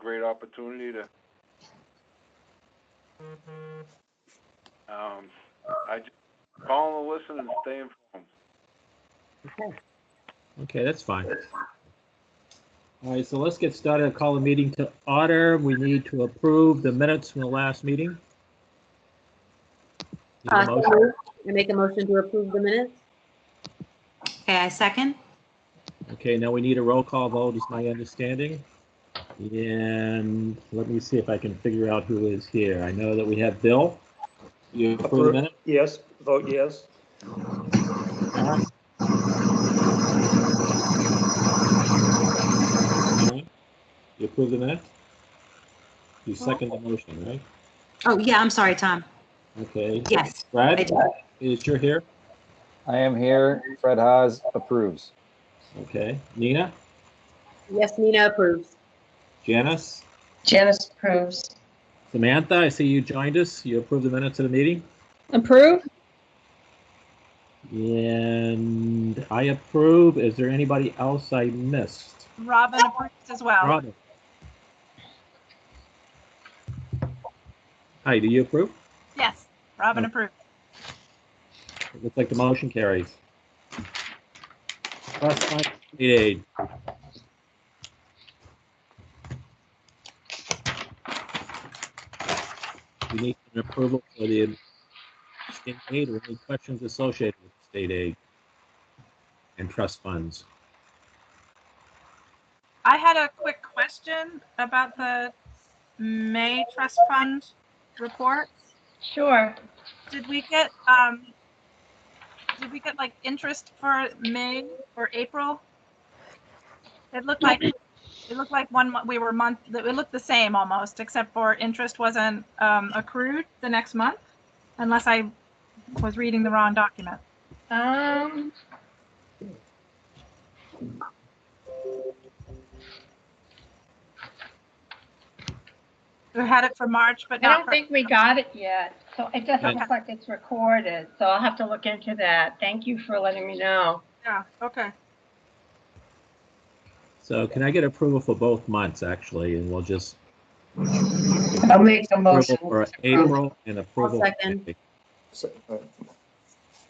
great opportunity to. I just call and listen and stay informed. Okay, that's fine. All right, so let's get started. I'll call the meeting to order. We need to approve the minutes from the last meeting. Need a motion? I make a motion to approve the minutes. Okay, I second. Okay, now we need a roll call vote, is my understanding. And let me see if I can figure out who is here. I know that we have Bill. You approve the minute? Yes, vote yes. You approve the minute? You second the motion, right? Oh, yeah, I'm sorry, Tom. Okay. Yes. Brad, I do. is you here? I am here. Fred Haas approves. Okay. Nina? Yes, Nina approves. Janice? Janice approves. Samantha, I see you joined us. You approve the minutes of the meeting? Approve? And I approve. Is there anybody else I missed? Robin approves as well. Robin. Hi, do you approve? Yes, Robin approves. It looks like the motion carries. Trust fund state aid. We need an approval for the state aid or any questions associated with state aid and trust funds. I had a quick question about the May trust fund report. Sure. Did we get like interest for May or April? It looked like one month we were month. It looked the same almost, except for interest wasn't accrued the next month, unless I was reading the wrong document. We had it for March, but I not don't for, think we got it yet, so it doesn't Okay. look like it's recorded, so I'll have to look into that. Thank you for letting me know. yeah. Okay. So can I get approval for both months actually, and we'll just I'll make a approval motion. for April and approval. I'll second. for May.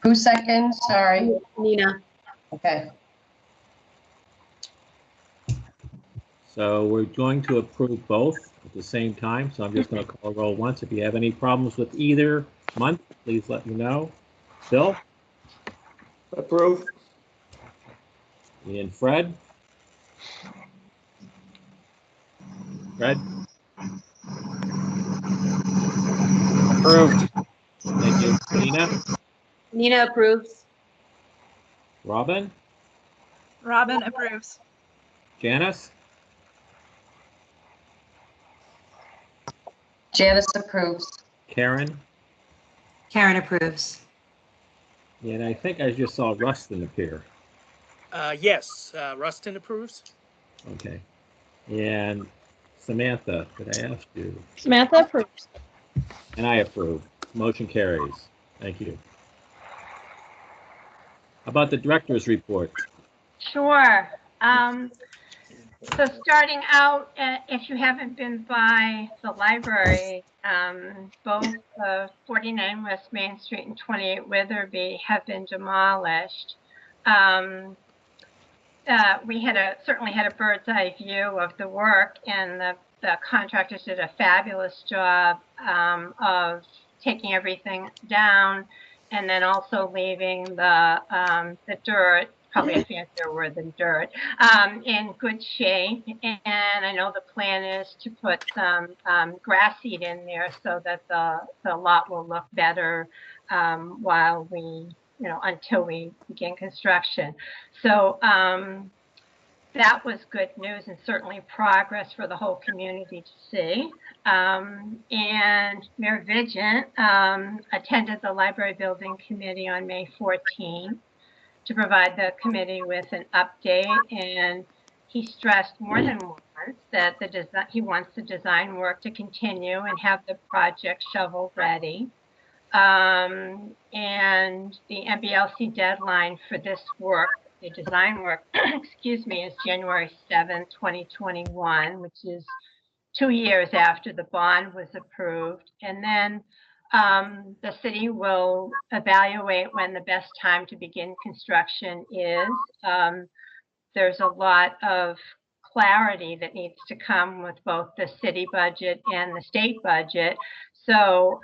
Who seconds? Sorry. Nina. Okay. So we're going to approve both at the same time. So I'm just going to call roll once. If you have any problems with either month, please let me know. Bill? Approve. And Fred? Fred? Approved. Thank you. Nina? Nina approves. Robin? Robin approves. Janice? Janice approves. Karen? Karen approves. And I think I just saw Rustin appear. Yes, Rustin approves. Okay. And Samantha, did I ask you? Samantha approves. And I approve. Motion carries. Thank you. How about the director's report? Sure. So starting out, if you haven't been by the library, both 49 West Main Street and 28 Witherby have been demolished. We certainly had a bird's eye view of the work, and the contractors did a fabulous job of taking everything down, and then also leaving the dirt, probably a fancier word than dirt, in good shape. And I know the plan is to put some grass seed in there so that the lot will look better while we, until we begin construction. So that was good news and certainly progress for the whole community to see. And Mayor Vigent attended the Library Building Committee on May 14th to provide the committee with an update. And he stressed more than once that he wants the design work to continue and have the project shovel ready. And the MBLC deadline for this work, the design work, excuse me, is January 7th, 2021, which is 2 years after the bond was approved. And then the city will evaluate when the best time to begin construction is. There's a lot of clarity that needs to come with both the city budget and the state budget. So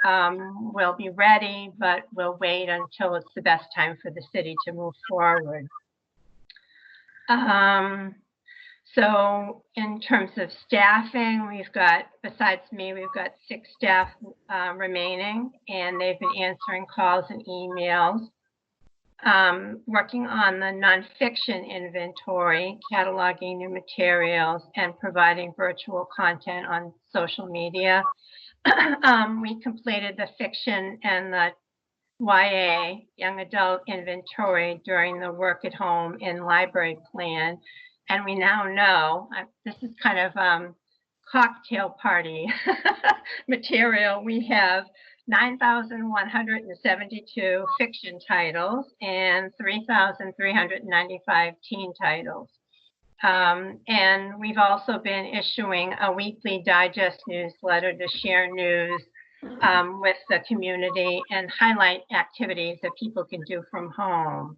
we'll be ready, but we'll wait until it's the best time for the city to move forward. So in terms of staffing, we've got, besides me, we've got 6 staff remaining, and they've been answering calls and emails. Working on the nonfiction inventory, cataloging new materials, and providing virtual content on social media. We completed the fiction and the YA, young adult inventory during the work at home and library plan. And we now know, this is kind of cocktail party material. We have 9,172 fiction titles and 3,395 teen titles. And we've also been issuing a weekly digest newsletter to share news with the community and highlight activities that people can do from home.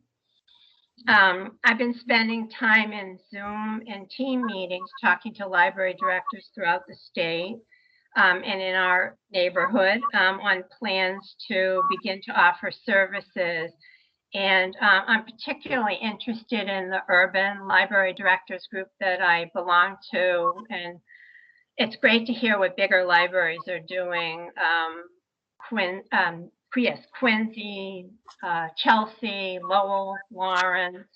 I've been spending time in Zoom and team meetings talking to library directors throughout the state and in our neighborhood on plans to begin to offer services. And I'm particularly interested in the urban library directors group that I belong to. And it's great to hear what bigger libraries are doing. Quincy, Chelsea, Lowell, Lawrence,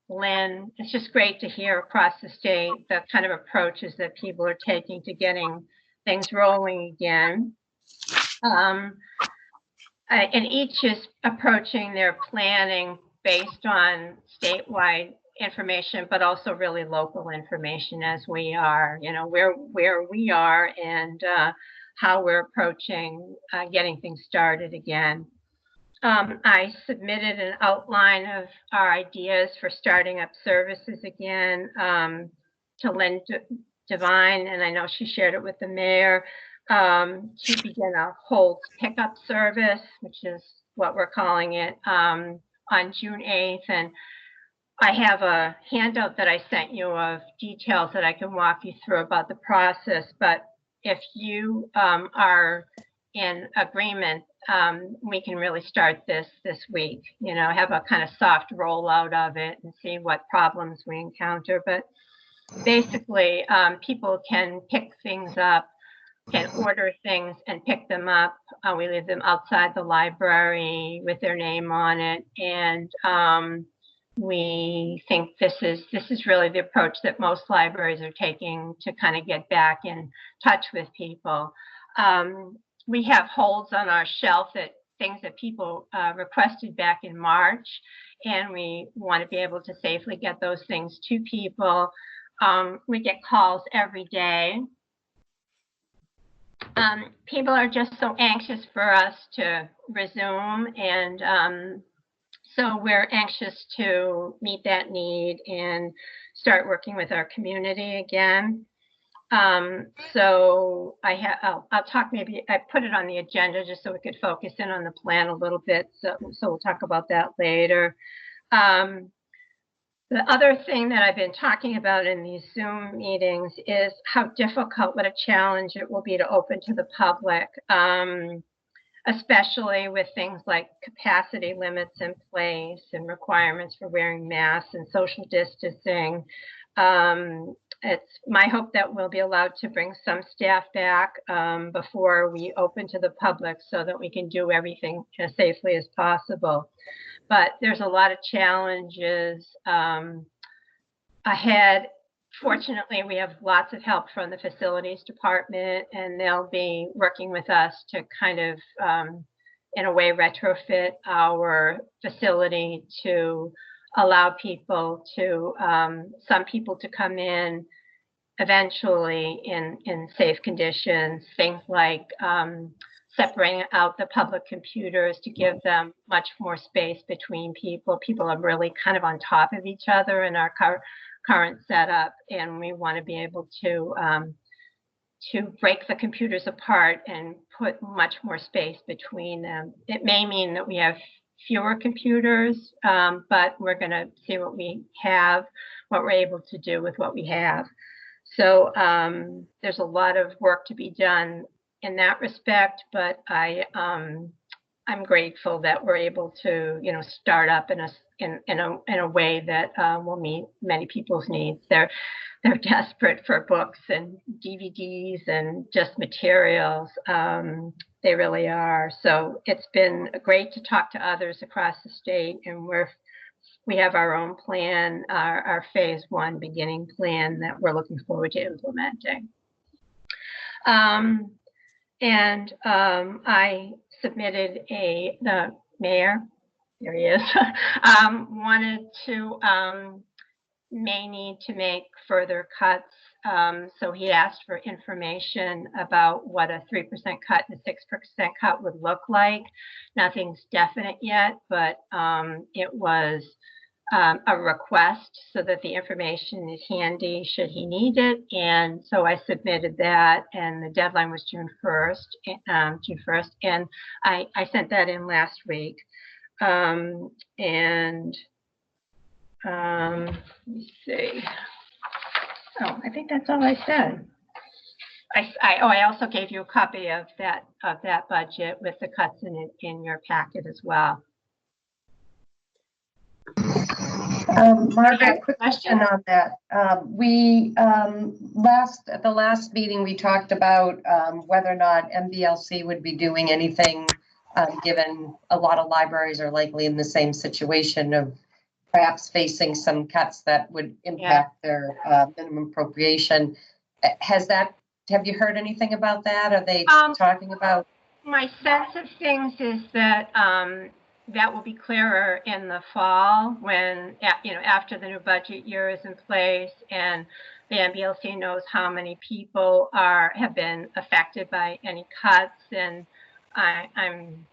Lynn. It's just great to hear across the state the kind of approaches that people are taking to getting things rolling again. And each is approaching their planning based on statewide information, but also really local information, as we are, you know, where we are and how we're approaching getting things started again. I submitted an outline of our ideas for starting up services again to Lynn Devine, and I know she shared it with the mayor, to begin a Holds pickup service, which is what we're calling it, on June 8th. And I have a handout that I sent you of details that I can walk you through about the process, but if you are in agreement, we can really start this week, you know, have a kind of soft rollout of it and see what problems we encounter. But basically, people can pick things up, can order things and pick them up. We leave them outside the library with their name on it. And we think this is really the approach that most libraries are taking to kind of get back in touch with people. We have holds on our shelf that things that people requested back in March, and we want to be able to safely get those things to people. We get calls every day. People are just so anxious for us to resume, and so we're anxious to meet that need and start working with our community again. So I'll talk, maybe I put it on the agenda just so we could focus in on the plan a little bit. So we'll talk about that later. The other thing that I've been talking about in these Zoom meetings is how difficult, what a challenge it will be to open to the public, especially with things like capacity limits in place and requirements for wearing masks and social distancing. It's my hope that we'll be allowed to bring some staff back before we open to the public so that we can do everything as safely as possible. But there's a lot of challenges ahead. Fortunately, we have lots of help from the facilities department, and they'll be working with us to kind of, in a way, retrofit our facility to allow people to, some people to come in eventually in safe conditions, things like separating out the public computers to give them much more space between people. People are really kind of on top of each other in our current setup, and we want to be able to break the computers apart and put much more space between them. It may mean that we have fewer computers, but we're going to see what we have, what we're able to do with what we have. So there's a lot of work to be done in that respect, but I'm grateful that we're able to, start up in a way that will meet many people's needs. They're desperate for books and DVDs and just materials. They really are. So it's been great to talk to others across the state, and we have our own plan, our phase 1 beginning plan that we're looking forward to implementing. I submitted the mayor, there he is, wanted to, may need to make further cuts. So he asked for information about what a 3% cut and a 6% cut would look like. Nothing's definite yet, but it was a request so that the information is handy should he need it. And so I submitted that, and the deadline was June 1st, and I sent that in last week. Let me see. Oh, I think that's all I said. I also gave you a copy of that budget with the cuts in it in your packet as well. Margaret, quick question on that. At the last meeting, we talked about whether or not MBLC would be doing anything, given a lot of libraries are likely in the same situation of perhaps facing some cuts that would impact their minimum appropriation. Have you heard anything about that? Are they talking about? My sense of things is that that will be clearer in the fall when, after the new budget year is in place and the MBLC knows how many people have been affected by any cuts. And I'm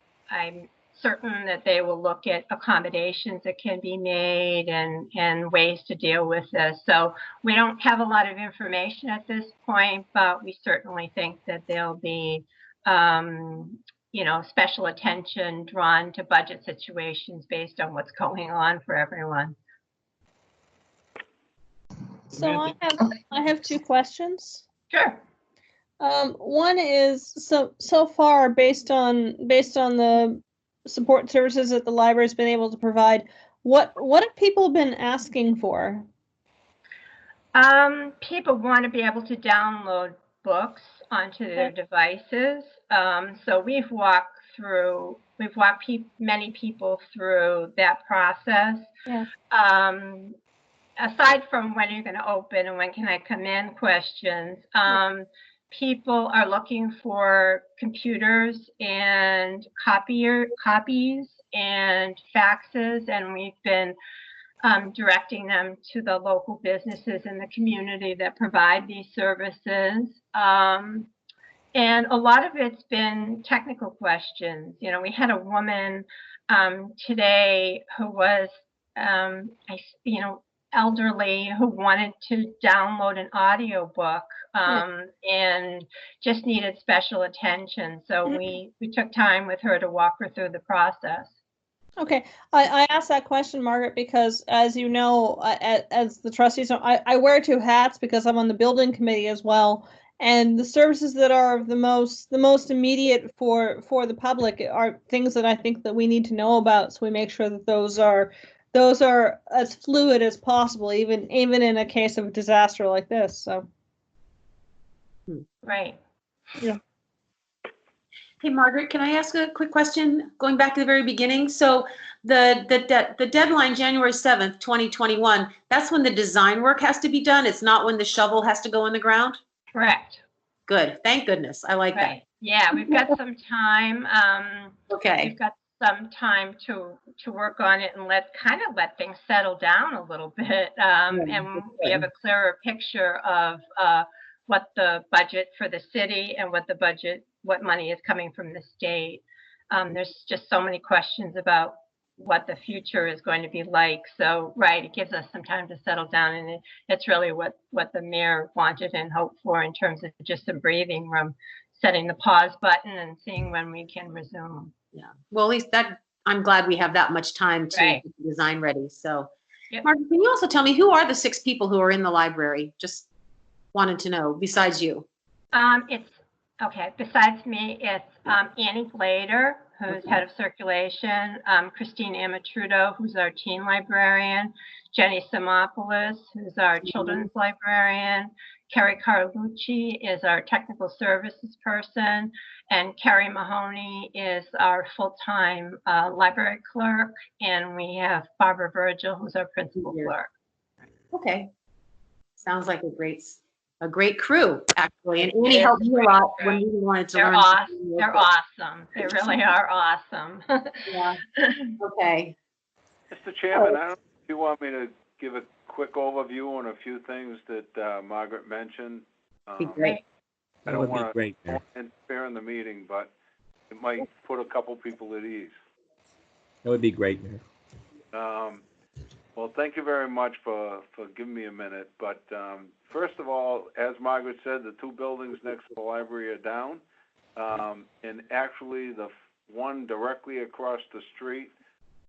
certain that they will look at accommodations that can be made and ways to deal with this. So we don't have a lot of information at this point, but we certainly think that there'll be special attention drawn to budget situations based on what's going on for everyone. So I have 2 questions. Sure. One is so far based on the support services that the library's been able to provide, what have people been asking for? People want to be able to download books onto their devices. So we've walked many people through that process. Yeah. Aside from when you're going to open and when can I come in questions, people are looking for computers and copies and faxes, and we've been directing them to the local businesses in the community that provide these services. And a lot of it's been technical questions. We had a woman today who was, elderly, who wanted to download an audio book and just needed special attention. So we took time with her to walk her through the process. Okay, I asked that question, Margaret, because as you know, as the trustees know, I wear 2 hats because I'm on the building committee as well. And the services that are the most immediate for the public are things that I think that we need to know about, so we make sure that those are as fluid as possible, even in a case of a disaster like this. So. Right. Yeah. Hey, Margaret, can I ask a quick question? Going back to the very beginning. So the deadline, January 7th, 2021, that's when the design work has to be done. It's not when the shovel has to go in the ground? Correct. Good. Thank goodness. I like that. Yeah, we've got some time. Okay. We've got some time to work on it and let things settle down a little bit. And we have a clearer picture of what the budget for the city and what money is coming from the state. There's just so many questions about what the future is going to be like. So, right, it gives us some time to settle down, and it's really what the mayor wanted and hoped for in terms of just some breathing room, setting the pause button and seeing when we can resume. Yeah. Well, at least that, I'm glad we have that much time to Right. get the design ready. So, Yep. Margaret, can you also tell me who are the 6 people who are in the library? Just wanted to know, besides you. It's okay. Besides me, it's Annie Glader, who's head of circulation, Christine Amatrudo, who's our teen librarian, Jenny Simopoulos, who's our children's librarian, Carrie Carlucci is our technical services person, and Carrie Mahoney is our full-time library clerk, and we have Barbara Virgil, who's our principal clerk. Okay. Sounds like a great crew, actually. And Annie helped me a lot when we wanted to learn. They're awesome. They really are awesome. Yeah. Okay. Mr. Chairman, I don't know if you want me to give a quick overview on a few things that Margaret mentioned. Be great. I That don't would be want great, to Mayor. interfere in the meeting, but it might put a couple people at ease. That would be great, Mayor. Well, thank you very much for giving me a minute. But first of all, as Margaret said, the 2 buildings next to the library are down. And actually, the one directly across the street,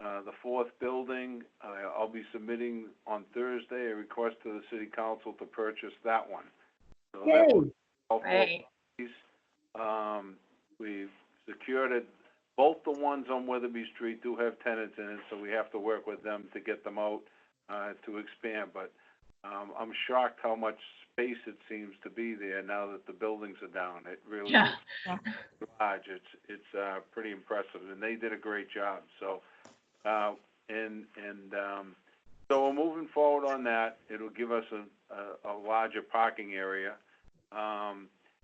the 4th building, I'll be submitting on Thursday a request to the City Council to purchase that one. So that was all 4 Right. properties. We've secured it. Both the ones on Weatherby Street do have tenants in it, so we have to work with them to get them out to expand. But I'm shocked how much space it seems to be there now that the buildings are down. It really is large. It's pretty impressive, and they did a great job. So so we're moving forward on that. It'll give us a larger parking area.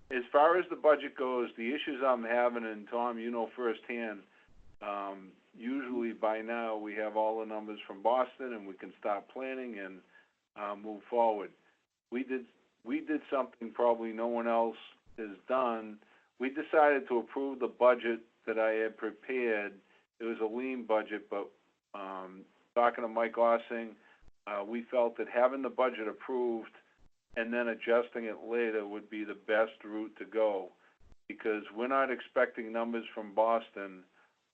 As far as the budget goes, the issues I'm having, and Tom, you know firsthand, usually by now we have all the numbers from Boston and we can start planning and move forward. We did something probably no one else has done. We decided to approve the budget that I had prepared. It was a lean budget, but talking to Mike Ossing, we felt that having the budget approved and then adjusting it later would be the best route to go, because we're not expecting numbers from Boston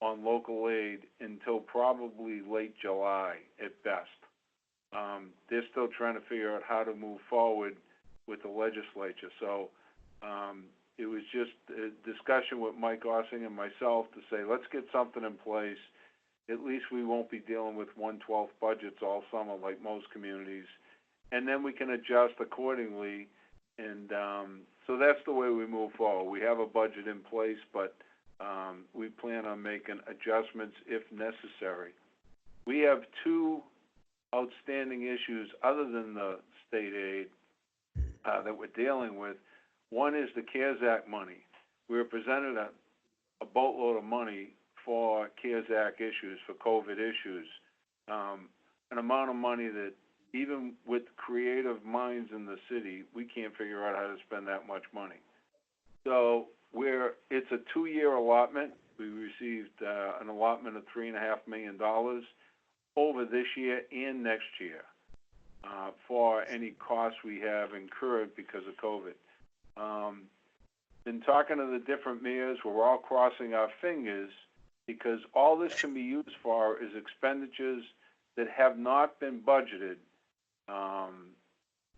on local aid until probably late July at best. They're still trying to figure out how to move forward with the legislature. So it was just a discussion with Mike Ossing and myself to say, let's get something in place. At least we won't be dealing with 1/12 budgets all summer like most communities. And then we can adjust accordingly. And so that's the way we move forward. We have a budget in place, but we plan on making adjustments if necessary. We have 2 outstanding issues other than the state aid that we're dealing with. One is the CARES Act money. We were presented a boatload of money for CARES Act issues, for COVID issues, an amount of money that even with creative minds in the city, we can't figure out how to spend that much money. So it's a 2-year allotment. We received an allotment of $3.5 million over this year and next year for any costs we have incurred because of COVID. In talking to the different mayors, we're all crossing our fingers because all this can be used for is expenditures that have not been budgeted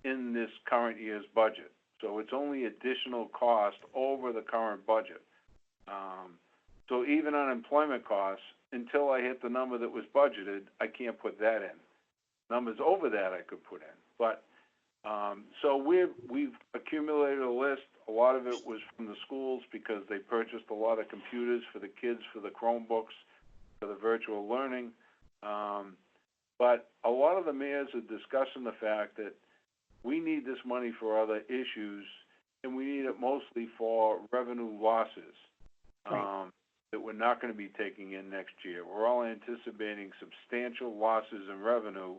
in this current year's budget. So it's only additional cost over the current budget. So even unemployment costs, until I hit the number that was budgeted, I can't put that in. Numbers over that I could put in. But so we've accumulated a list. A lot of it was from the schools because they purchased a lot of computers for the kids, for the Chromebooks, for the virtual learning. But a lot of the mayors are discussing the fact that we need this money for other issues, and we need it mostly for revenue losses that we're not going to be taking in next year. We're all anticipating substantial losses in revenue,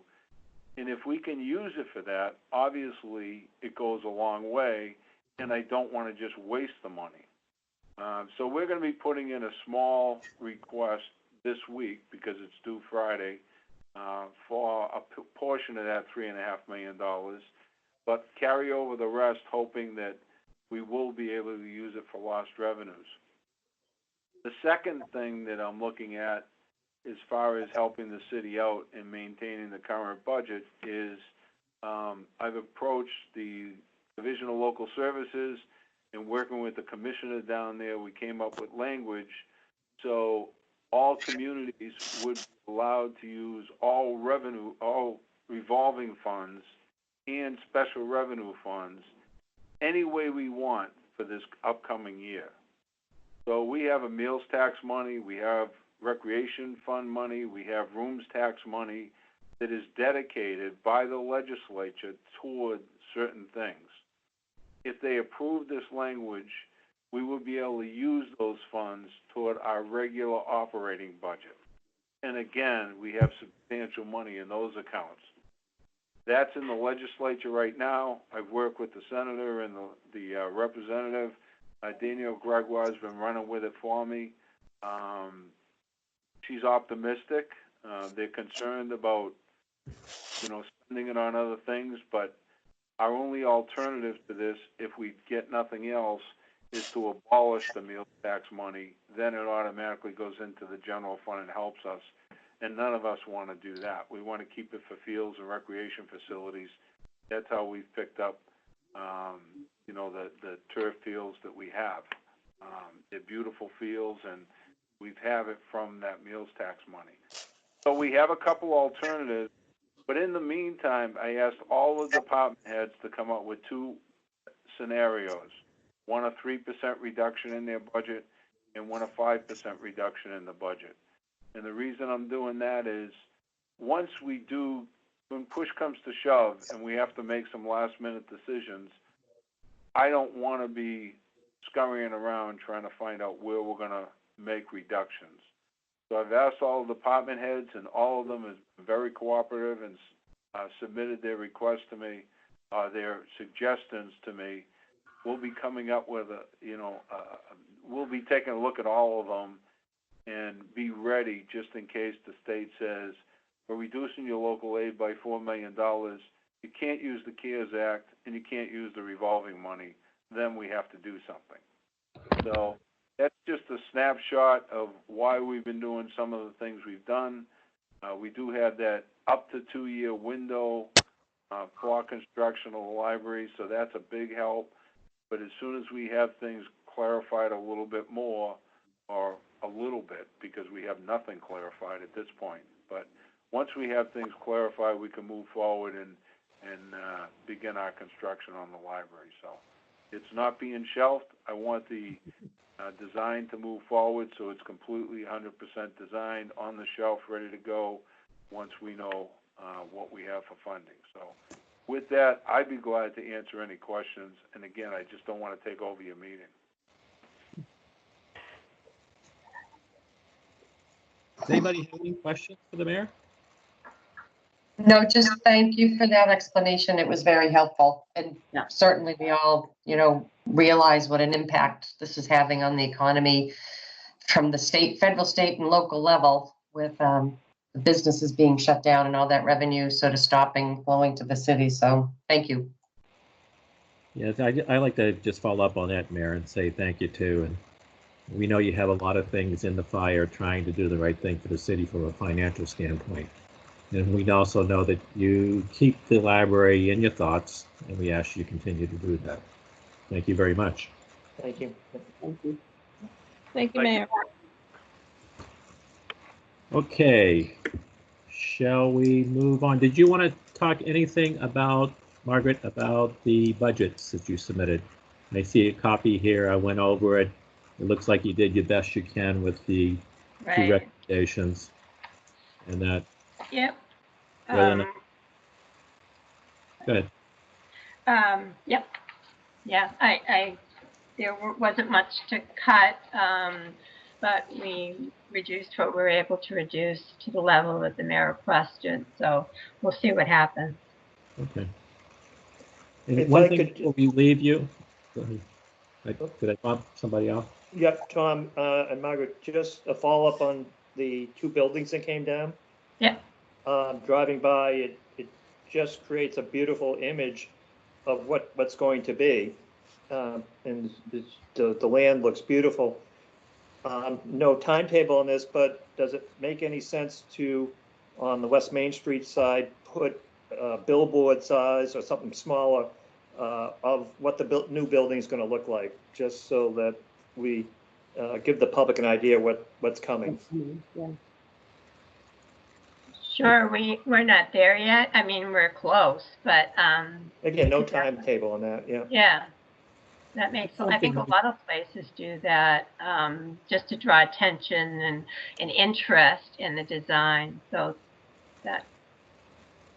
and if we can use it for that, obviously it goes a long way, and I don't want to just waste the money. So we're going to be putting in a small request this week, because it's due Friday, for a portion of that $3.5 million, but carry over the rest, hoping that we will be able to use it for lost revenues. The second thing that I'm looking at, as far as helping the city out in maintaining the current budget, is I've approached the Division of Local Services, and working with the commissioner down there, we came up with language so all communities would be allowed to use all revolving funds and special revenue funds any way we want for this upcoming year. So we have a meals tax money, we have recreation fund money, we have rooms tax money that is dedicated by the legislature toward certain things. If they approve this language, we will be able to use those funds toward our regular operating budget. And again, we have substantial money in those accounts. That's in the legislature right now. I've worked with the senator and the representative. Danielle Gregoire has been running with it for me. She's optimistic. They're concerned about, spending it on other things, but our only alternative to this, if we get nothing else, is to abolish the meals tax money. Then it automatically goes into the general fund and helps us. And none of us want to do that. We want to keep it for fields and recreation facilities. That's how we've picked up, the turf fields that we have. They're beautiful fields, and we've had it from that meals tax money. So we have a couple alternatives. But in the meantime, I asked all the department heads to come up with two scenarios. One, a 3% reduction in their budget, and one, a 5% reduction in the budget. And the reason I'm doing that is once we do, when push comes to shove and we have to make some last-minute decisions, I don't want to be scurrying around trying to find out where we're going to make reductions. So I've asked all the department heads, and all of them have been very cooperative and submitted their requests to me, their suggestions to me. We'll be coming up with we'll be taking a look at all of them and be ready just in case the state says, we're reducing your local aid by $4 million. You can't use the CARES Act, and you can't use the revolving money. Then we have to do something. So that's just a snapshot of why we've been doing some of the things we've done. We do have that up to 2-year window for construction of the library, so that's a big help. But as soon as we have things clarified a little bit more, or a little bit, because we have nothing clarified at this point, but once we have things clarified, we can move forward and begin our construction on the library. So it's not being shelved. I want the design to move forward, so it's completely 100% designed, on the shelf, ready to go once we know what we have for funding. So with that, I'd be glad to answer any questions. And again, I just don't want to take over your meeting. Does anybody have any questions for the mayor? No, just thank you for that explanation. It was very helpful. And certainly we all, realize what an impact this is having on the economy from the state, federal, state, and local level, with the businesses being shut down and all that revenue sort of stopping flowing to the city. So thank you. Yes, I like to just follow up on that, Mayor, and say thank you too. And we know you have a lot of things in the fire trying to do the right thing for the city from a financial standpoint. And we also know that you keep the library in your thoughts, and we ask you to continue to do that. Thank you very much. Thank you. Thank you. Thank you, Mayor. Okay, shall we move on? Did you want to talk anything about, Margaret, about the budgets that you submitted? I see a copy here. I went over it. It looks like you did your best you can with the two recommendations. And that. Yep. Go ahead. Yep. Yeah, there wasn't much to cut, but we reduced what we were able to reduce to the level that the mayor requested. So we'll see what happens. Okay. And If one I thing could- before we leave you, go ahead. Could I bump somebody off? Yep, Tom and Margaret, just a follow-up on the two buildings that came down. Yeah. Driving by, it just creates a beautiful image of what's going to be. And the land looks beautiful. No timetable on this, but does it make any sense to, on the West Main Street side, put billboard size or something smaller of what the new building is going to look like, just so that we give the public an idea what's coming? Yeah. Sure, we're not there yet. I mean, we're close, but Again, no timetable on that, yeah. yeah, that makes, I think a lot of places do that, just to draw attention and interest in the design. So that,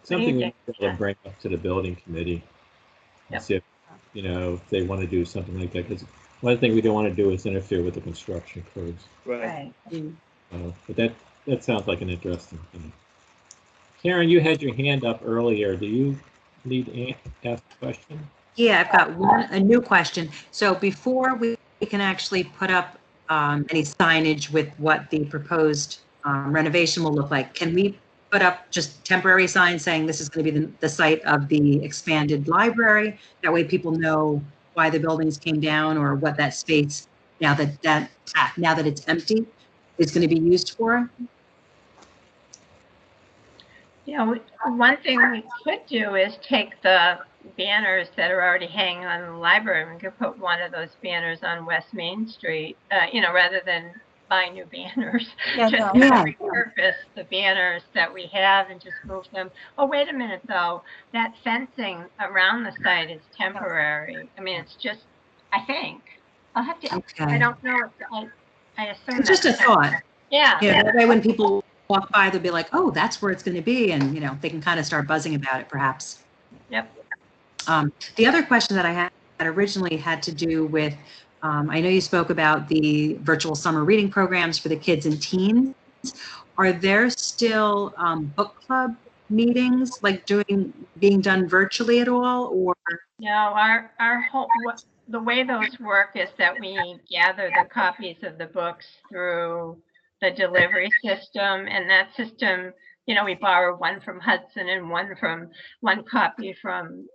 Something we think? need to bring up to the building committee. And Yep. see if, if they want to do something like that, because one thing we don't want to do is interfere with the construction crews. Right. But that sounds like an interesting thing. Karen, you had your hand up earlier. Do you need to ask a question? Yeah, I've got a new question. So before we can actually put up any signage with what the proposed renovation will look like, can we put up just temporary signs saying this is going to be the site of the expanded library? That way people know why the buildings came down or what that space, now that it's empty, is going to be used for? One thing we could do is take the banners that are already hanging on the library. We could put one of those banners on West Main Street, rather than buy new banners. Just repurpose the banners that we have and just move them. Oh, wait a minute, though. That fencing around the site is temporary. I mean, it's just, I think. I'll have to, I don't know. I assume It's just a thought. Yeah. That way when people walk by, they'll be like, oh, that's where it's going to be. And, they can kind of start buzzing about it, perhaps. Yep. The other question that I had originally had to do with, I know you spoke about the virtual summer reading programs for the kids and teens. Are there still book club meetings being done virtually at all, or? No, our whole, the way those work is that we gather the copies of the books through the delivery system, and that system, we borrow one from Hudson and one copy from,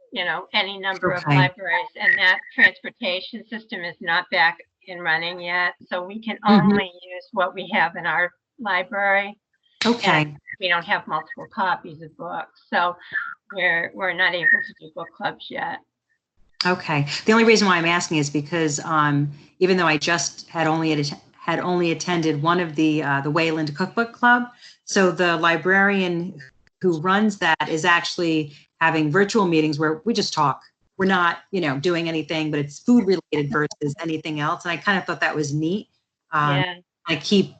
any number of libraries, and that transportation system is not back in running yet. So we can only use what we have in our library. Okay. And we don't have multiple copies of books. So we're not able to do book clubs yet. Okay. The only reason why I'm asking is because even though I just had only attended one of the Wayland Cookbook Club, so the librarian who runs that is actually having virtual meetings where we just talk. We're not, doing anything, but it's food related versus anything else. And I kind of thought that was neat. I keep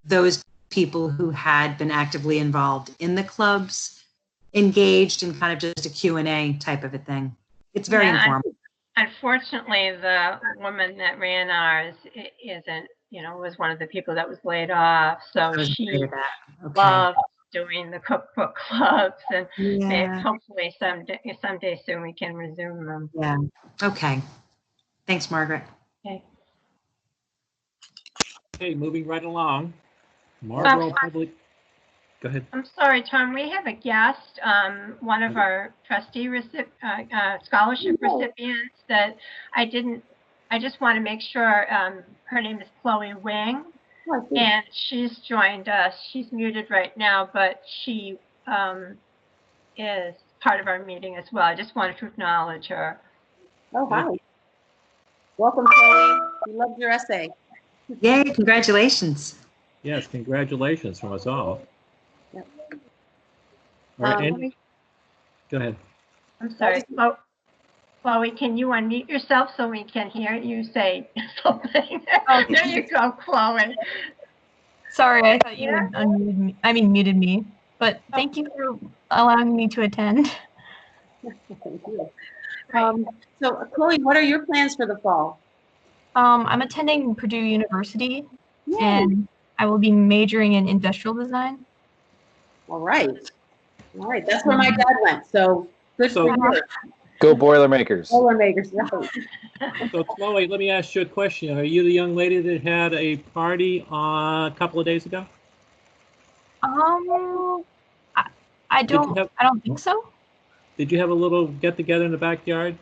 those people who had been actively involved in the clubs engaged in kind of just a Q&A type of a thing. It's very informal. Unfortunately, the woman that ran ours isn't, was one of the people that was laid off. So she loved doing the cookbook clubs, and maybe hopefully someday soon we can resume them. Yeah. Okay. Thanks, Margaret. Okay. Okay, moving right along. Marlborough Public. Go ahead. I'm sorry, Tom. We have a guest, one of our trustee scholarship recipients that I just want to make sure. Her name is Chloe Wing, and she's joined us. She's muted right now, but she is part of our meeting as well. I just wanted to acknowledge her. Oh, hi. Welcome, Chloe. We loved your essay. Yay, congratulations. Yes, congratulations from us all. Yep. All right, go ahead. I'm sorry. Chloe, can you unmute yourself so we can hear you say something? Oh, there you go, Chloe. Sorry, I thought you had unmuted me. Muted me. But thank you for allowing me to attend. Thank you. So, Chloe, what are your plans for the fall? I'm attending Purdue University, and I will be majoring in industrial design. All right. That's where my dad went. So good for you. Go Boilermakers. Boilermakers, right. So Chloe, let me ask you a question. Are you the young lady that had a party a couple of days ago? I Did you don't. have- I don't think so. Did you have a little get together in the backyard?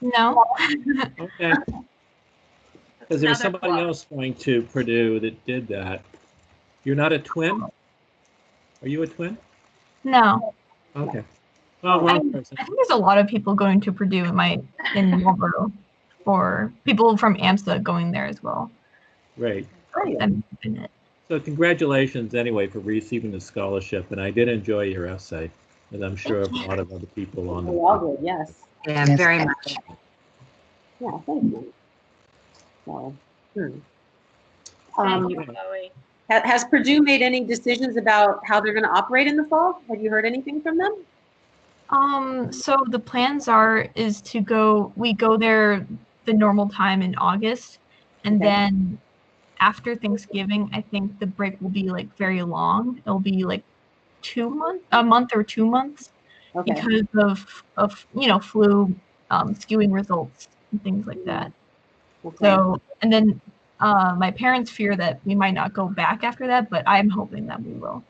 No. Okay. Because there was Another somebody club. else going to Purdue that did that. You're not a twin? Are you a twin? No. Okay. Well, wrong person. I think there's a lot of people going to Purdue in Marlborough, or people from AMSA going there as well. Right. I'm in it. So congratulations anyway for receiving the scholarship, and I did enjoy your essay, and I'm sure a lot of other people on the. We all did, yes. Yeah, Yes. very much. Yeah, thank you. So, Thank Um, you, Chloe. has Purdue made any decisions about how they're going to operate in the fall? Have you heard anything from them? So the plans is to we go there the normal time in August, and Okay. then after Thanksgiving, I think the break will be like very long. It'll be like a month or 2 months, Okay. because of flu, skewing results and things like that. Okay. So, and then my parents fear that we might not go back after that, but I'm hoping that we will.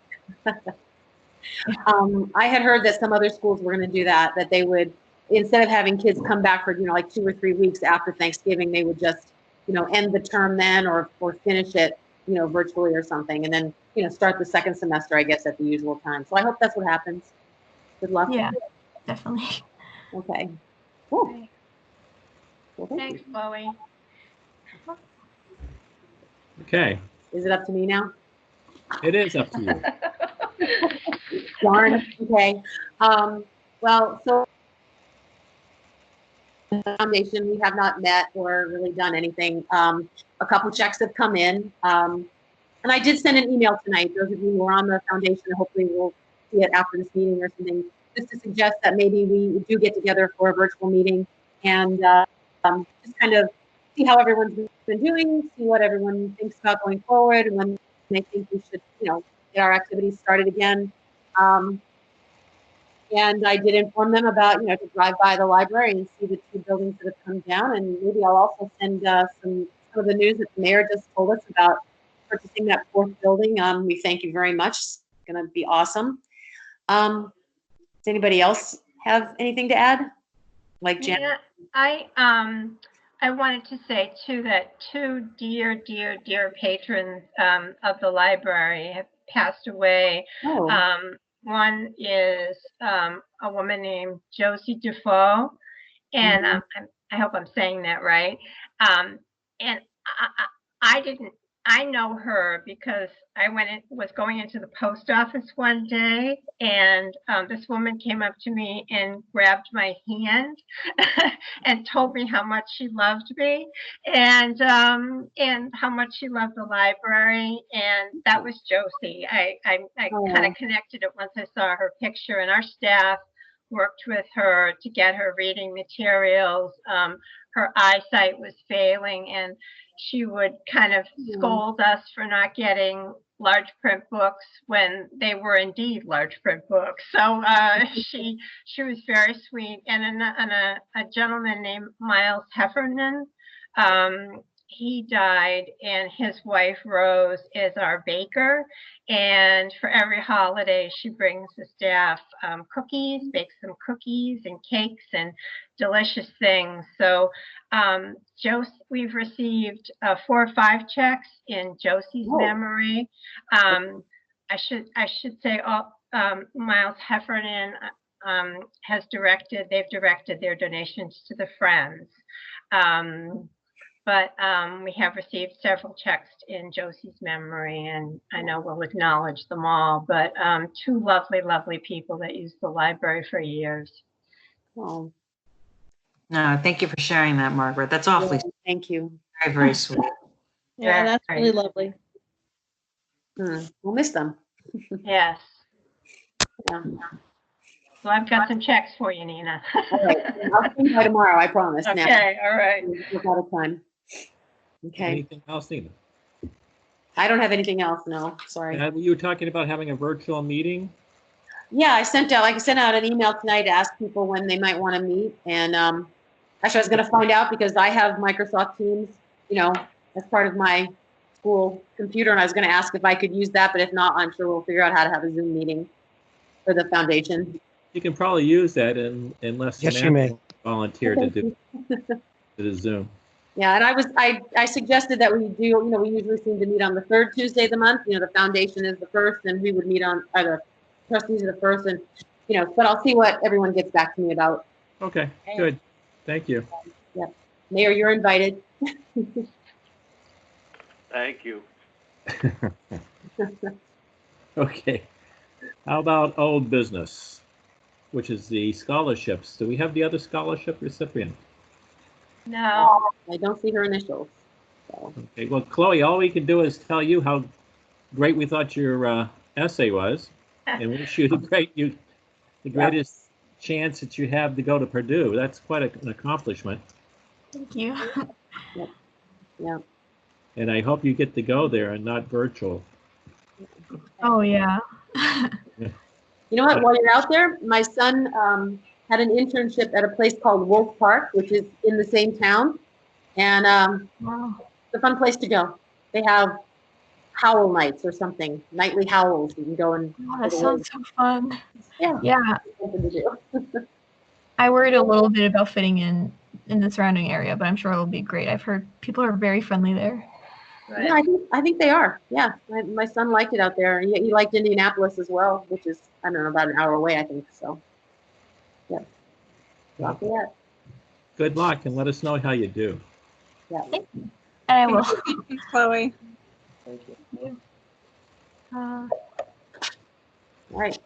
I had heard that some other schools were going to do that they would, instead of having kids come back for, like 2 or 3 weeks after Thanksgiving, they would just, end the term then or finish it, virtually or something. And then, start the second semester, I guess, at the usual time. So I hope that's what happens. Good luck. Yeah, definitely. Okay. Cool. Great. Well, thank Thanks, you. Chloe. Okay, Is it up to me now? it is up to you. Darn. Okay. Well, so the foundation, we have not met or really done anything. A couple checks have come in. And I did send an email tonight. Those of you who are on the foundation, hopefully will see it after this meeting or something, just to suggest that maybe we do get together for a virtual meeting and just kind of see how everyone's been doing, see what everyone thinks about going forward, and when they think we should, get our activities started again. And I did inform them about, to drive by the library and see the 2 buildings that have come down. And maybe I'll also send some of the news that the mayor just told us about purchasing that 4th building. We thank you very much. It's going to be awesome. Does anybody else have anything to add? Like Jen? Yeah, I wanted to say too that 2 dear patrons of the library have passed away. Oh. One is a woman named Josie Defoe, and I hope I'm saying that right. And I know her because I was going into the post office one day, and this woman came up to me and grabbed my hand and told me how much she loved me and how much she loved the library. And that was Josie. I kind of connected it once I saw her picture, and our staff worked with her to get her reading materials. Her eyesight was failing, and she would kind of scold us for not getting large print books when they were indeed large print books. So she was very sweet. And a gentleman named Miles Heffernan, he died, and his wife Rose is our baker. And for every holiday, she brings the staff cookies, bakes some cookies and cakes and delicious things. So we've received 4 or 5 checks in Josie's memory. I should say Miles Heffernan they've directed their donations to the Friends. But we have received several checks in Josie's memory, and I know we'll acknowledge them all, but 2 lovely, lovely people that used the library for years. Oh. No, thank you for sharing that, Margaret. That's awfully Thank you. very, very sweet. Yeah, that's really lovely. We'll miss them. Yes. Yeah. So I've got some checks for you, Nina. All right. I'll see you by tomorrow, I promise. Okay, all right. We're out of time. Okay. Anything else, Nina? I don't have anything else, no, sorry. You were talking about having a virtual meeting? Yeah, I sent out an email tonight to ask people when they might want to meet. And actually, I was going to find out because I have Microsoft Teams, as part of my school computer, and I was going to ask if I could use that, but if not, I'm sure we'll figure out how to have a Zoom meeting for the foundation. You can probably use that unless Yes, you may. volunteer to do the Zoom. Yeah, and I suggested that we do, we usually seem to meet on the third Tuesday of the month. The foundation is the first, and we would meet on, the trustees are the first, and, but I'll see what everyone gets back to me about. Okay, good. Thank you. Yeah. Mayor, you're invited. Thank you. Okay. How about old business, which is the scholarships? Do we have the other scholarship recipient? No. I don't see her initials. So. Okay, well, Chloe, all we can do is tell you how great we thought your essay was, and wish you the greatest chance that you have to go to Purdue. That's quite an accomplishment. Thank you. Yeah. And I hope you get to go there and not virtual. Oh, yeah. You know what? While you're out there, my son had an internship at a place called Wolf Park, which is in the same town. And Wow. it's a fun place to go. They have howl nights or something, nightly howls. You can go and. Oh, that sounds so fun. Yeah. Yeah. Something to do. I worried a little bit about fitting in the surrounding area, but I'm sure it'll be great. I've heard people are very friendly there. Right. Yeah, I think they are. Yeah, my son liked it out there. He liked Indianapolis as well, which is, I don't know, about an hour away, I think. So, yeah. Lafayette. Good luck, and let us know how you do. Yeah. And I will. Thanks, Chloe. Thank you. All right.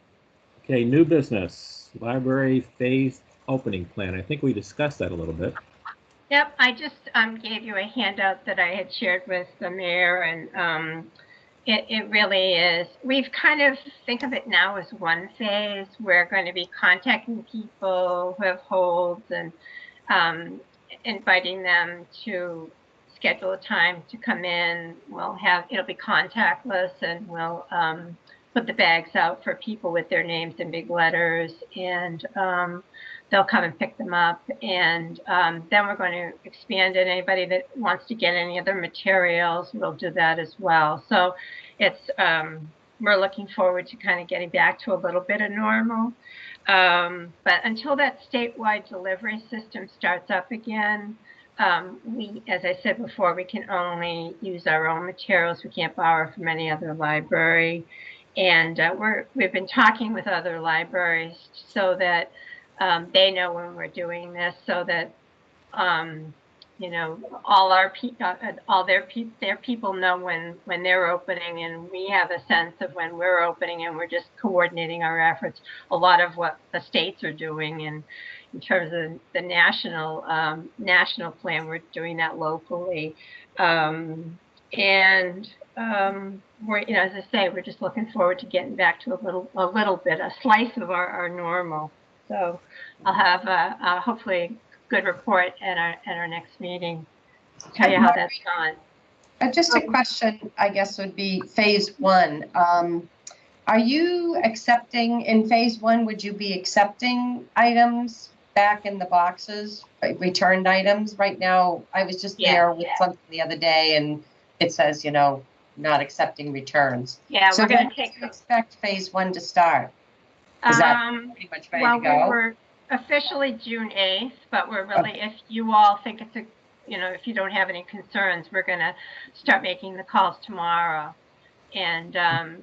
Okay, new business, library phase opening plan. I think we discussed that a little bit. Yep, I just gave you a handout that I had shared with the mayor, and it really is. We've kind of think of it now as one phase. We're going to be contacting people who have holds and inviting them to schedule a time to come in. It'll be contactless, and we'll put the bags out for people with their names in big letters, and they'll come and pick them up. And then we're going to expand it. Anybody that wants to get any other materials, we'll do that as well. So it's we're looking forward to kind of getting back to a little bit of normal. But until that statewide delivery system starts up again, we, as I said before, we can only use our own materials. We can't borrow from any other library. And we've been talking with other libraries so that they know when we're doing this, so that all their people know when they're opening, and we have a sense of when we're opening, and we're just coordinating our efforts. A lot of what the states are doing, and in terms of the national plan, we're doing that locally, we're, as I say, we're just looking forward to getting back to a slice of our normal. So I'll have hopefully a good report at our next meeting to tell you how that's gone. Just a question, I guess, would be phase one. Are you accepting, in phase one, would you be accepting items back in the boxes, returned items? Right now, I was just there with something the other day, and it says, not accepting returns. Yeah, so we're going to expect phase one to start. Is that pretty much ready to go? We're officially June 8th, but we're really, if you all think it's if you don't have any concerns, we're going to start making the calls tomorrow and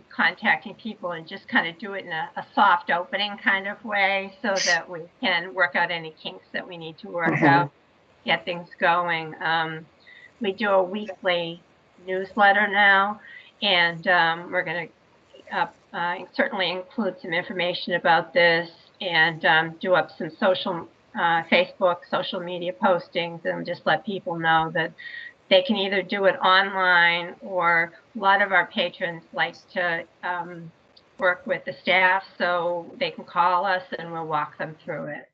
contacting people, and just kind of do it in a soft opening kind of way, so that we can work out any kinks that we need to work out, get things going. We do a weekly newsletter now, and we're going to certainly include some information about this, and do up some Facebook, social media postings, and just let people know that they can either do it online, or a lot of our patrons like to work with the staff, so they can call us and we'll walk them through it,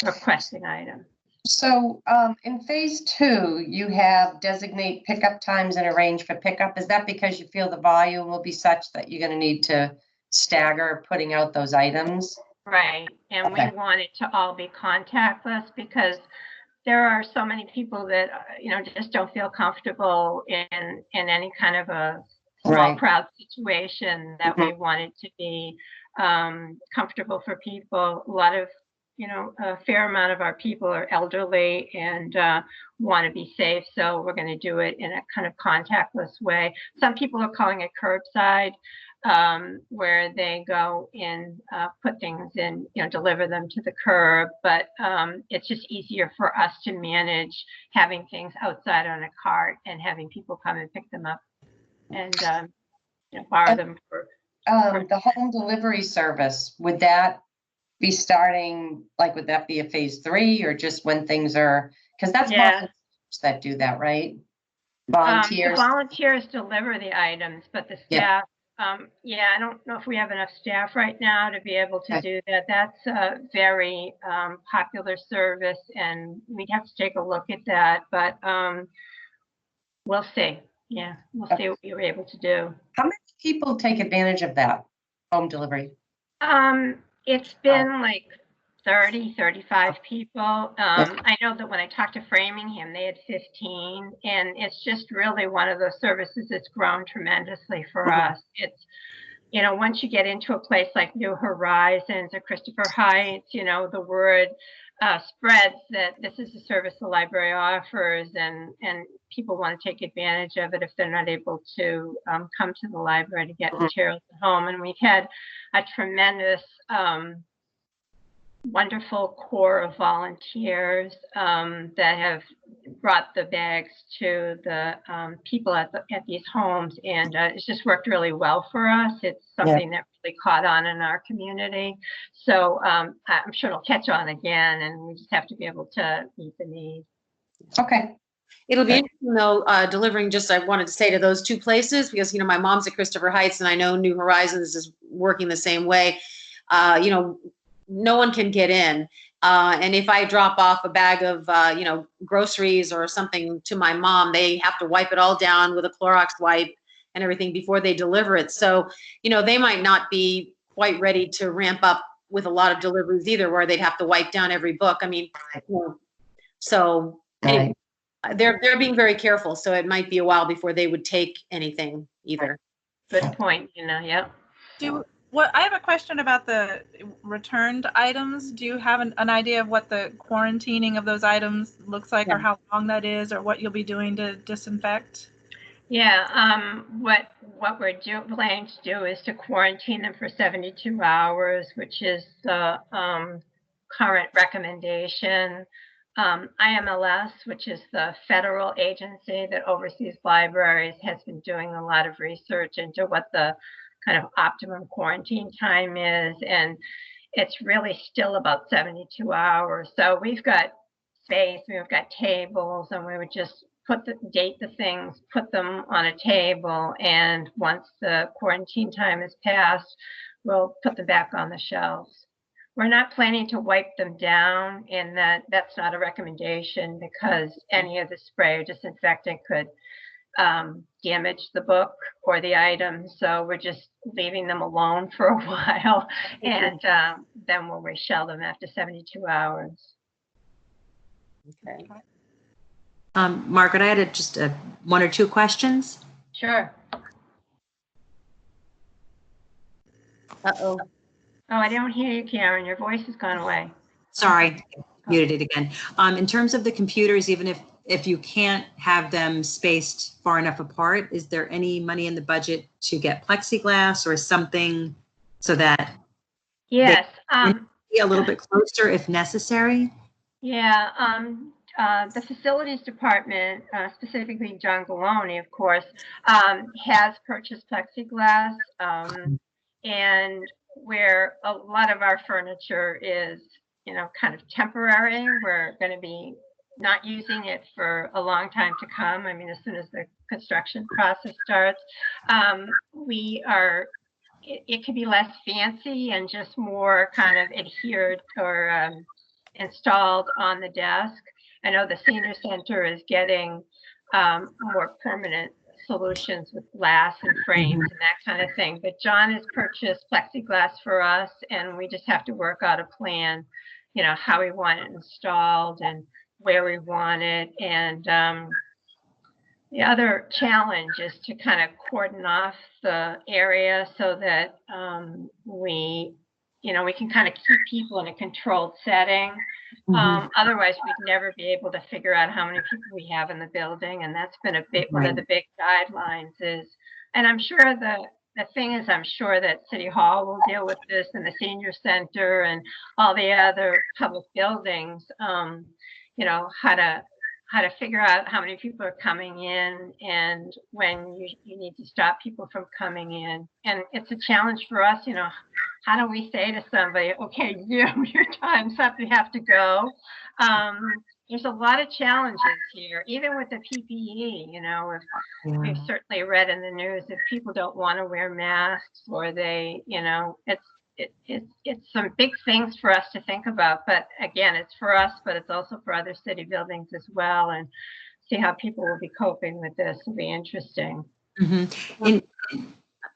requesting items. So in phase two, you have designate pickup times and arrange for pickup. Is that because you feel the volume will be such that you're going to need to stagger putting out those items? Right. And we want it to all be contactless, because there are so many people that, just don't feel comfortable in any kind of a small Right. crowd situation that we want it to be comfortable for people. A lot of, a fair amount of our people are elderly and want to be safe. So we're going to do it in a kind of contactless way. Some people are calling it curbside, where they go in, put things in, deliver them to the curb. But it's just easier for us to manage having things outside on a cart and having people come and pick them up and borrow them for. The home delivery service, would that be starting, like, would that be a phase 3 or just when things are, because that's volunteers that do that, right? Volunteers. The volunteers deliver the items, but the staff, I don't know if we have enough staff right now to be able to do that. That's a very popular service, and we'd have to take a look at that, but we'll see. Yeah, we'll see what we were able to do. How many people take advantage of that home delivery? It's been like 30, 35 people. I know that when I talked to Framingham, they had 15, and it's just really one of those services that's grown tremendously for us. It's, once you get into a place like New Horizons or Christopher Heights, the word spreads that this is a service the library offers, and people want to take advantage of it if they're not able to come to the library to get materials at home. And we've had a tremendous wonderful core of volunteers that have brought the bags to the people at these homes, and it's just worked really well for us. It's something that really caught on in our community, so I'm sure it'll catch on again, and we just have to be able to meet the need. Okay. It'll be interesting though, delivering, just I wanted to say to those two places, because my mom's at Christopher Heights and I know New Horizons is working the same way. No one can get in. And if I drop off a bag of, groceries or something to my mom, they have to wipe it all down with a Clorox wipe and everything before they deliver it. So, they might not be quite ready to ramp up with a lot of deliveries either, where they'd have to wipe down every book. I mean, so anyway, they're being very careful. So it might be a while before they would take anything either. Good point. Yeah. I have a question about the returned items. Do you have an idea of what the quarantining of those items looks like, or how long that is, or what you'll be doing to disinfect? Yeah, what we're planning to do is to quarantine them for 72 hours, which is the current recommendation. IMLS, which is the federal agency that oversees libraries, has been doing a lot of research into what the kind of optimum quarantine time is, and it's really still about 72 hours. So we've got space, we've got tables, and we would just date the things, put them on a table, and once the quarantine time is passed, we'll put them back on the shelves. We're not planning to wipe them down, and that's not a recommendation, because any of the spray or disinfectant could damage the book or the item. So we're just leaving them alone for a while, and then we'll reshell them after 72 hours. Okay. Margaret, I had just one or two questions. Sure. Uh-oh. Oh, I don't hear you, Karen. Your voice has gone away. Sorry, muted it again. In terms of the computers, even if you can't have them spaced far enough apart, is there any money in the budget to get plexiglass or something so that yes, they can be a little bit closer if necessary? Yeah, the facilities department, specifically John Galone, of course, has purchased plexiglass, and where a lot of our furniture is, kind of temporary, we're going to be not using it for a long time to come. I mean, as soon as the construction process starts, it could be less fancy and just more kind of adhered or installed on the desk. I know the senior center is getting more permanent solutions with glass and frames and that kind of thing. But John has purchased plexiglass for us, and we just have to work out a plan, how we want it installed and where we want it. And the other challenge is to kind of cordon off the area so that we can kind of keep people in a controlled setting. Otherwise, we'd never be able to figure out how many people we have in the building. And that's been one of the big guidelines is, and I'm sure the thing is, I'm sure that City Hall will deal with this and the senior center and all the other public buildings, how to figure out how many people are coming in and when you need to stop people from coming in. And it's a challenge for us, how do we say to somebody, okay, your time's up, you have to go. There's a lot of challenges here, even with the PPE, we've certainly read in the news if people don't want to wear masks or they, it's some big things for us to think about. But again, it's for us, but it's also for other city buildings as well. And see how people will be coping with this will be interesting.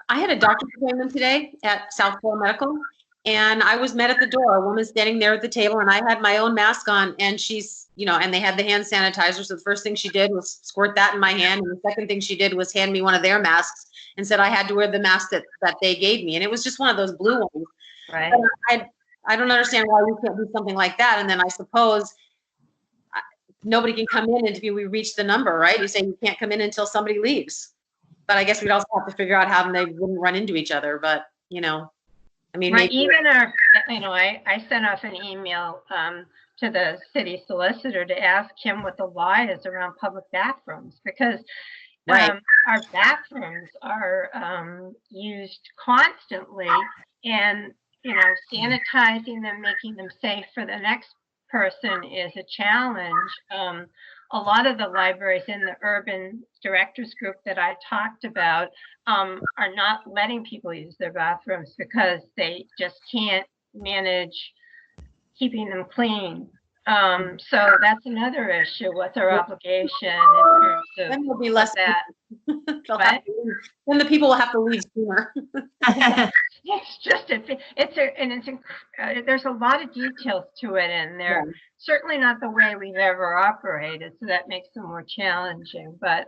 I had a doctor's appointment today at South Florida Medical, and I was met at the door. A woman standing there at the table, and I had my own mask on, and she's, and they had the hand sanitizer. So the first thing she did was squirt that in my hand, and the second thing she did was hand me one of their masks and said I had to wear the mask that they gave me, and it was just one of those blue ones. Right. But I don't understand why we can't do something like that. And then I suppose nobody can come in until we reach the number, right? You say you can't come in until somebody leaves. But I guess we'd also have to figure out how they wouldn't run into each other. But, I mean, right. Even I sent off an email to the city solicitor to ask him what the law is around public bathrooms, because our bathrooms are used constantly, and, sanitizing them, making them safe for the next person is a challenge. A lot of the libraries in the urban directors group that I talked about are not letting people use their bathrooms because they just can't manage keeping them clean. So that's another issue. What's our obligation in terms of then there'll be less that? Then the people will have to leave sooner. It's just there's a lot of details to it, and they're certainly not the way we've ever operated, so that makes them more challenging. But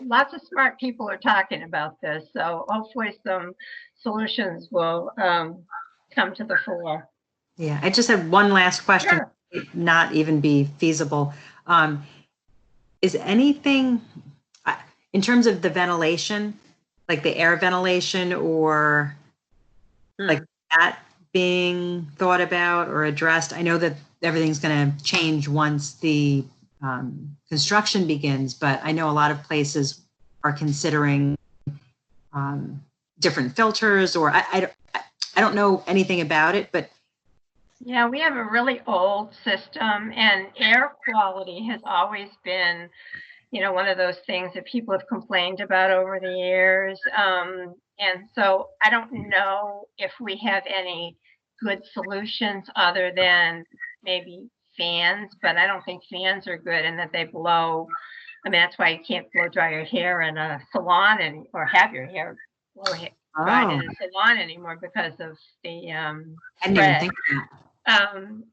lots of smart people are talking about this, so hopefully some solutions will come to the fore. Yeah, I just have one last question. Sure. Not even be feasible. Is anything in terms of the ventilation, like the air ventilation, or like that being thought about or addressed? I know that everything's going to change once the construction begins, but I know a lot of places are considering different filters, or I don't know anything about it, but yeah, we have a really old system, and air quality has always been, one of those things that people have complained about over the years. And so I don't know if we have any good solutions other than maybe fans, but I don't think fans are good in that they blow. I mean, that's why you can't blow dry your hair in a salon or have your hair dried in a salon anymore because of the I didn't even think of that.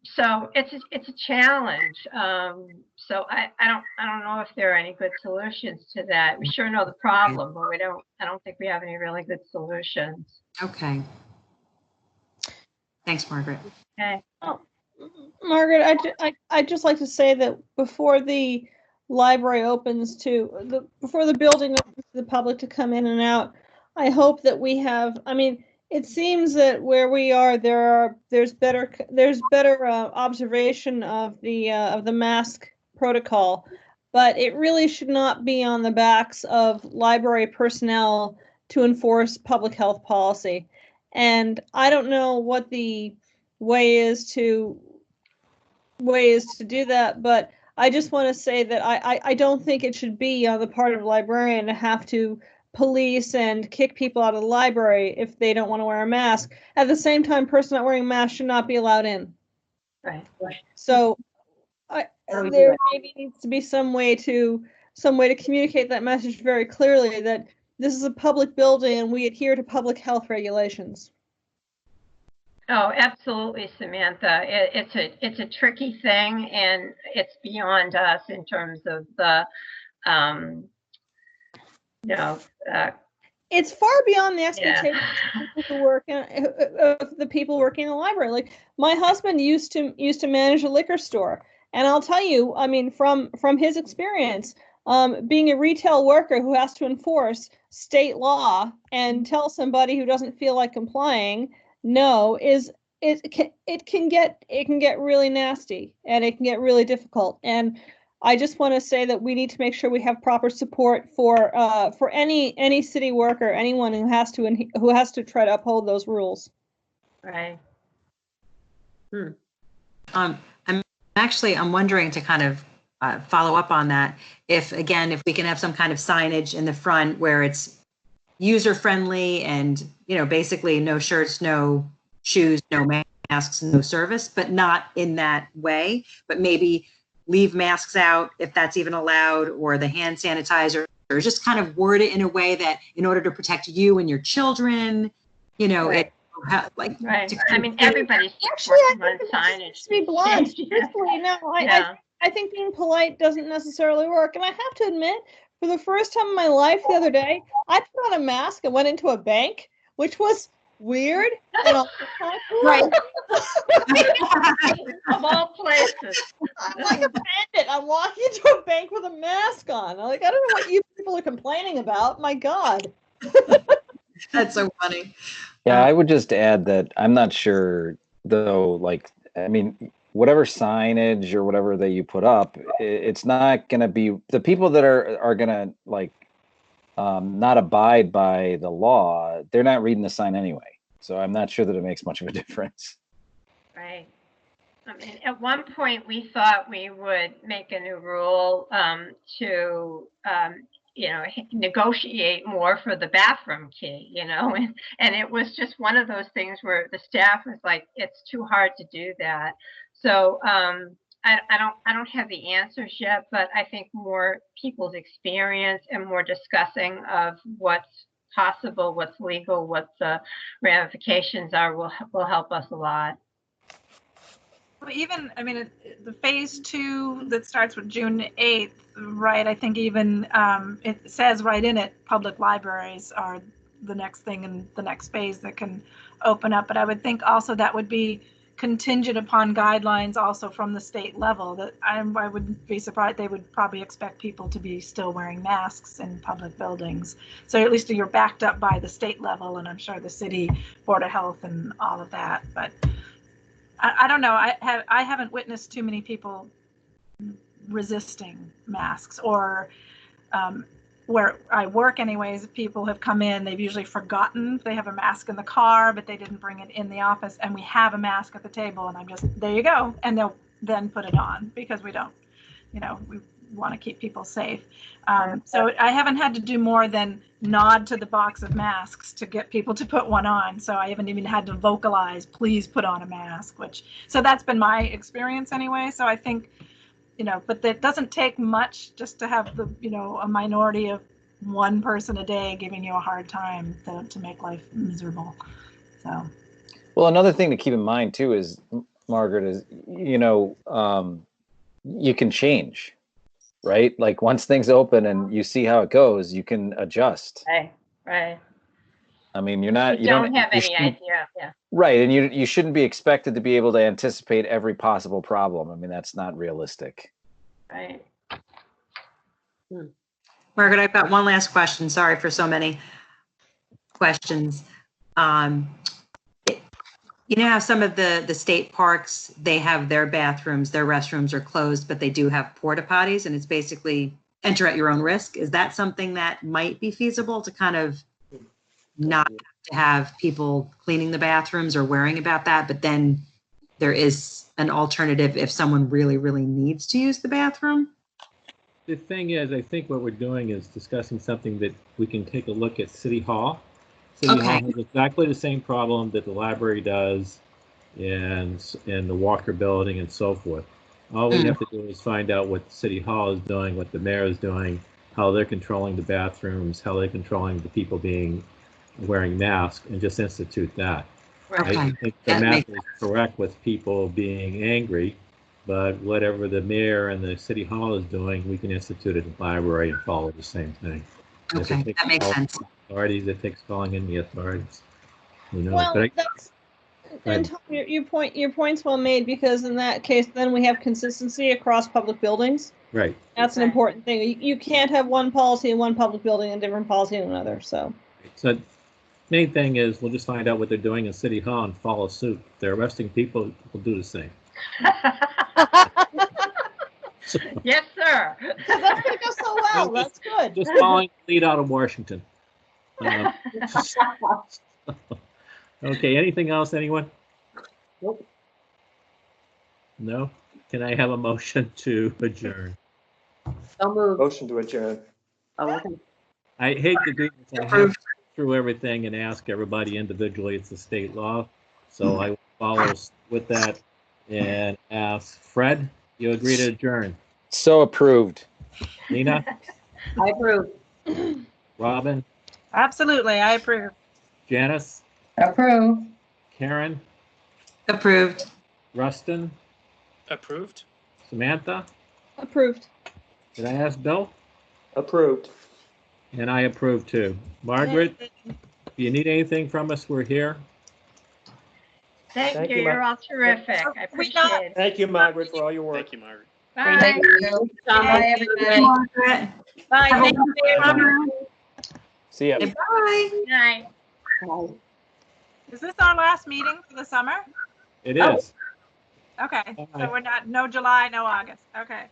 So it's a challenge. So I don't know if there are any good solutions to that. We sure know the problem, but I don't think we have any really good solutions. Okay. Thanks, Margaret. Okay. Oh, Margaret, I'd just like to say that before the library opens before the building opens to the public to come in and out, I hope that we have, it seems that where we are, there's better observation of the mask protocol, but it really should not be on the backs of library personnel to enforce public health policy. And I don't know what the way is to do that, but I just want to say that I don't think it should be on the part of a librarian to have to police and kick people out of the library if they don't want to wear a mask. At the same time, person not wearing a mask should not be allowed in. Right. So there maybe needs to be some way to communicate that message very clearly, that this is a public building and we adhere to public health regulations. Oh, absolutely, Samantha. It's a tricky thing, and it's beyond us in terms of the, you know, It's far beyond the yeah. expectations of people who work of the people working in the library. Like my husband used to manage a liquor store, and I'll tell you, I mean, from his experience, being a retail worker who has to enforce state law and tell somebody who doesn't feel like complying no it can get really nasty, and it can get really difficult. And I just want to say that we need to make sure we have proper support for any city worker, anyone who has to try to uphold those rules. Right. I'm wondering to kind of follow up on that. If we can have some kind of signage in the front where it's user friendly and, basically no shirts, no shoes, no masks, no service, but not in that way, but maybe leave masks out if that's even allowed, or the hand sanitizer, or just kind of word it in a way that in order to protect you and your children, Right. Right. I mean, everybody's Actually, working on signage. To be blunt, truthfully, no, I think being polite doesn't necessarily work. And I have to admit, for the first time in my life the other day, I put on a mask and went into a bank, which was weird. And also kind of cool. Right. Of all places. I'm like a bandit. I'm walking into a bank with a mask on. I'm like, I don't know what you people are complaining about. My God. That's so funny. Yeah, I would just add that I'm not sure, though, whatever signage or whatever that you put up, it's not going to be the people that are going to not abide by the law. They're not reading the sign anyway. So I'm not sure that it makes much of a difference. Right. I mean, at one point we thought we would make a new rule to negotiate more for the bathroom key, and it was just one of those things where the staff was like, it's too hard to do that. So I don't have the answers yet, but I think more people's experience and more discussing of what's possible, what's legal, what the ramifications are will help us a lot. Even, the phase 2 that starts with June 8th, right? I think even it says right in it, public libraries are the next thing in the next phase that can open up. But I would think also that would be contingent upon guidelines also from the state level. That I wouldn't be surprised. They would probably expect people to be still wearing masks in public buildings. So at least you're backed up by the state level, and I'm sure the city Board of Health and all of that. But I don't know. I haven't witnessed too many people resisting masks, or where I work anyways, people have come in, they've usually forgotten they have a mask in the car, but they didn't bring it in the office, and we have a mask at the table, and I'm just, there you go, and they'll then put it on because we don't, we want to keep people safe. So I haven't had to do more than nod to the box of masks to get people to put one on. So I haven't even had to vocalize, please put on a mask, so that's been my experience anyway. So I think, but that doesn't take much just to have the, a minority of one person a day giving you a hard time to make life miserable. So. Well, another thing to keep in mind too is, Margaret, is, you can change. Right? Like once things open and you see how it goes, you can adjust. Right. I mean, you don't have any idea. Yeah. Right. And you shouldn't be expected to be able to anticipate every possible problem. I mean, that's not realistic. Right. Margaret, I've got one last question. Sorry for so many questions. You know how some of the state parks, they have their bathrooms, their restrooms are closed, but they do have porta potties, and it's basically enter at your own risk. Is that something that might be feasible to kind of not to have people cleaning the bathrooms or worrying about that, but then there is an alternative if someone really, really needs to use the bathroom? The thing is, I think what we're doing is discussing something that we can take a look at City Hall. City Hall has exactly the same problem that the library does and the Walker Building and so forth. All we have to do is find out what City Hall is doing, what the mayor is doing, how they're controlling the bathrooms, how they're controlling the people wearing masks, and just institute that. I Okay, think the that math makes is correct with people being angry, but whatever the mayor and the city hall is doing, we can institute it in the library and follow the same thing. And if it okay, takes that makes calling sense. the authorities, it takes calling in the authorities. Who knows? Well, But that's, Right. and Tom, your point's well made, because in that case, then we have consistency across public buildings. right. That's an important thing. You can't have one policy in one public building and different policy in another, so. So main thing is we'll just find out what they're doing in City Hall and follow suit. If they're arresting people, we'll do the same. So, Yes, sir. That's gonna go so well, that's good. just following the lead out of Washington. Okay, anything else, anyone? Nope. No? Can I have a motion to adjourn? So moved. Motion to adjourn. Oh, okay. I hate to do this. I have to go through everything and ask everybody individually. It's a state law. So I will follow with that and ask Fred, you agree to adjourn? So approved. Nina? I approve. Robin? Absolutely, I approve. Janice? Approve. Karen? Approved. Rustin? Approved. Samantha? Approved. Did I ask Bill? Approved. And I approve too. Margaret, if you need anything from us, we're here. Thank Thank you. you, You're all terrific. I appreciate it. Thank you, Margaret, for all your work. Thank you, Margaret. Bye. Thank you. Bye, everybody. Margaret. Bye, thank you very much. See ya. Bye. Good night. Is this our last meeting for the summer? It is. Okay, Bye. so we're not, no July, no August. Okay.